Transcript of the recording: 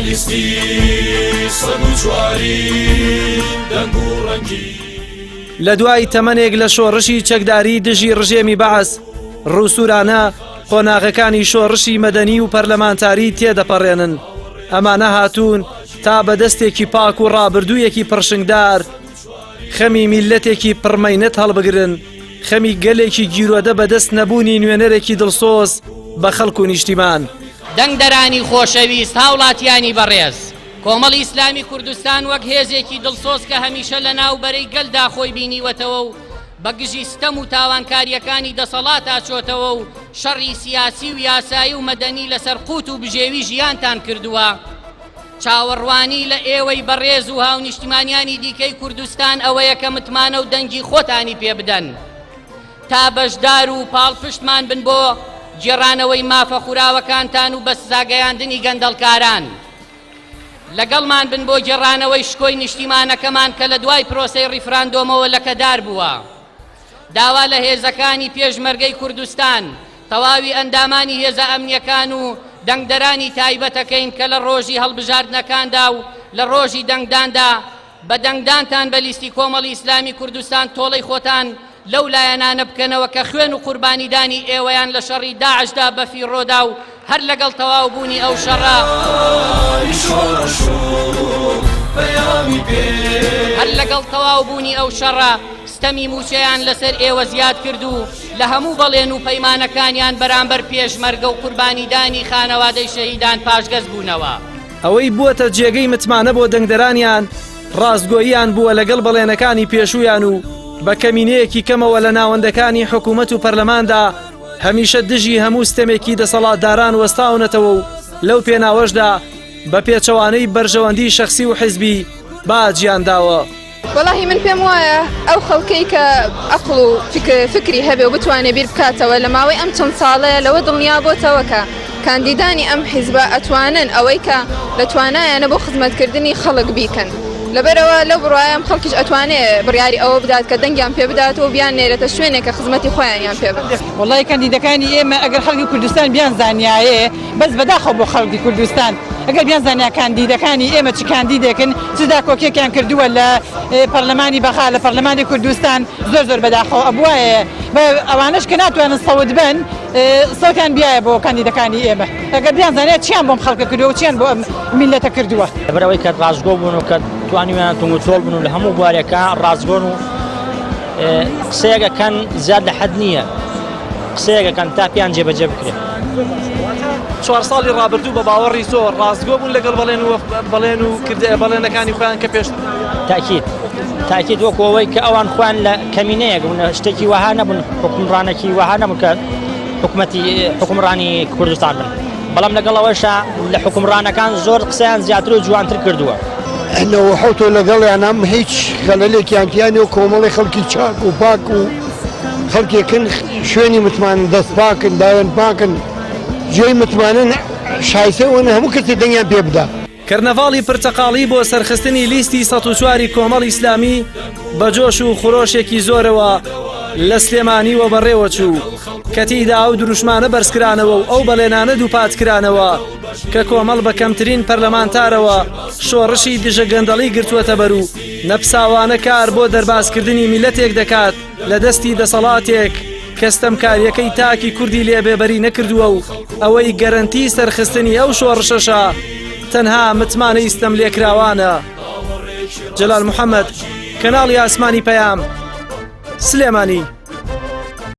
لیستی سەد و چواری دەنگ و ڕەنگی. لە دوای تەمەنێک لە شۆڕشی چەکداری دژی ڕژێمی بەعەس ڕووسورانە قۆناغەکانی شۆڕشی مەدەنی و پەرلەمانتاری تێدەپەڕێنن. ئەمانە هاتوون تا بەدەستێکی پاک و ڕابردوویەکی پڕشنگدار خەمی میلەتێکی پڕمەینەت هەڵبگرن، خەمی گەلێکی گیرۆدە بەدەست نەبوونی نوێنەرێکی دڵسۆز بە خەڵک و نیشتیمان. دەنگدەرانی خۆشەویست هاوڵاتیانی بەڕێز، کۆمەڵی ئیسلامی کوردستان وەک هێزێکی دڵسۆز کە هەمیشە لە ناوبەرەی گەلدا خۆی بینیوەتەوە و بە گژی ستەم و تاوانکاریەکانی دەسەڵاتا چۆتەوە و شەڕی سیاسی و یاسایی و مەدەنی لەسەر قوت و بژێوی ژیانتان کردووە. چاوەڕوانی لە ئێوەی بەڕێز و هاو نیشتیمانیانی دیکەی کوردستان ئەوەیە کە متمانە و دەنگی خۆتانی پێ بدەن تا بەشدار و پاڵپشتمان بن بۆ گێڕانەوەی مافە خوراوەکانتان و بە سزاگەیاندنی گەندەڵکاران. لەگەڵمان بن بۆ گێڕانەوەی شکۆی نیشتیمانەکەمان کە لە دوای پرۆسەی ڕیفراندۆمەوە لەکەدار بووە. داوا لە هێزەکانی پێشمەرگەی کوردستان، تەواوی ئەندامانی هێزە ئەمنیەکان و دەنگدەرانی تایبەتەکەین کە لە ڕۆژی هەڵبژاردنەکاندا و لە ڕۆژی دەنگداندا بە دەنگدانتان بە لیستی کۆمەڵی ئیسلامی کوردستان تۆڵەی خۆتان لەو لایەنانە بکەنەوە کە خوێن و قوربانیدانی ئێوەیان لە شەڕی داعشدا بەفیڕۆدا و هەر لەگەڵ تەواو بوونی ئەو شەڕە هەر لەگەڵ تەواو بوونی ئەو شەڕە ستەمی موچەیان لەسەر ئێوە زیاد کرد و لە هەموو بەڵێن و پەیمانەکانیان بەرامبەر پێشمەرگە و قوربانیدانی خانەوادەی شەهیدان پاشگەز بوونەوە. ئەوەی بووەتە جێگەی متمانە بۆ دەنگدەرانیان ڕاستگۆییان بووە لەگەڵ بەڵێنەکانی پێشویان و بە کەمینەیەکی کەمەوە لە ناوەندەکانی حکوومەت و پەرلەماندا هەمیشە دژی هەموو ستەمێکی دەسەڵاتداران وەستاونەتەوە و لەو پێناوەشدا بە پێچەوانەی بەرژەوەندی شەخسی و حیزبی باجیانداوە. والله من پێم وایە ئەو خەڵکەی کە عەقڵ و فکری هەبێ و بتوانێت بیر بکاتەوە لە ماوەی ئەم چەند ساڵەیە لەوە دڵنیا بۆتەوە کە کاندیدانی ئەم حیزبە ئەتوانن ئەوەی کە لە توانایانە بۆ خزمەتکردنی خەڵک بیکەن. لەبەرەوە لەو بڕوایم خەڵکیش ئەتوانێت بڕیاری ئەوە بدات کە دەنگیان پێ بدات و بیان نێرێتە شوێنێک کە خزمەتی خۆیان پێ بدات. وڵای کاندیدەکانی ئێمە ئەگەر خەڵکی کوردستان بیان زانیایە بەس بەداخەوە بۆ خەڵکی کوردستان ئەگەر بیان زانیا کاندیدەکانی ئێمە چ کاندیدێکن چدا کۆکێکیان کردووە لە پەرلەمانی بەخا لە پەرلەمانی کوردستان زۆر بەداخەوە ئەبوایە بە ئەوانش کە ناتوانن سەود بن سەوتیان بیایە بۆ کاندیدەکانی ئێمە ئەگەر بیان زانیا چیان بۆم خەڵکە کردووە و چیان بۆ میلەتە کردووە. لەبەرەوەی کە ڕازگۆ بوون و کە توانیویان تونگوچۆڵ بن و لە هەموو بوارێکە ڕازگۆن و قسەیەکەکەن زیاد لە حەد نییە، قسەیەکەکەن تا پێیان جێبەجێ بکرێت. 4 ساڵی ڕابردوو بە باوەڕی زۆر ڕازگۆ بوون لەگەڵ بەڵێن و بەڵێنەکانی خۆیان کە پێش تاکید وەکو ئەوەی کە ئەوان خۆیان لە کەمینەیەک بوون، شتێکی وەها نەبوون، حکومڕانێکی وەها نەبوون کە حکومڕانی کوردستان بن، بەڵام لەگەڵ ئەوەشە لە حکومڕانەکان زۆر قسەیان زیاتر و جوانتر کردووە. لەوە حوتۆ لەگەڵیان ئەم هیچ خەلەلێکیانتیانی و کۆمەڵی خەڵکی چاک و پاک و خەڵکێکن شوێنی متمان دەست پاکن داوێن پاکن جێی متمانن شایسەوەن هەموو کەسی دەنگیان پێ بدا. کەرنەڤاڵی پرتەقاڵی بۆ سەرخستنی لیستی 104 کۆمەڵی ئیسلامی بە جۆش و خۆشێکی زۆرەوە لە سلێمانی و بەڕێوە چوو کە تیدا ئەو دروشمانە بەرزکرانەوە و ئەو بەڵێنانە دووپاتکرانەوە کە کۆمەڵ بە کەمترین پەرلەمانتارەوە شۆڕشی دژە گەندەڵی گرتووەتە بەر و نەپساوانە کار بۆ دەرباسکردنی میلەتێک دەکات لە دەستی دەسەڵاتێک کەستەمکاریەکەی تاکی کوردی لێبێبەری نەکردووە و ئەوەی گەرەنتی سەرخستنی ئەو شۆڕشەشە تەنها متمانە ئیستەم لێکراوانە. جەلال محەممەد، کەناڵی ئاسمانی پەیام، سلێمانی.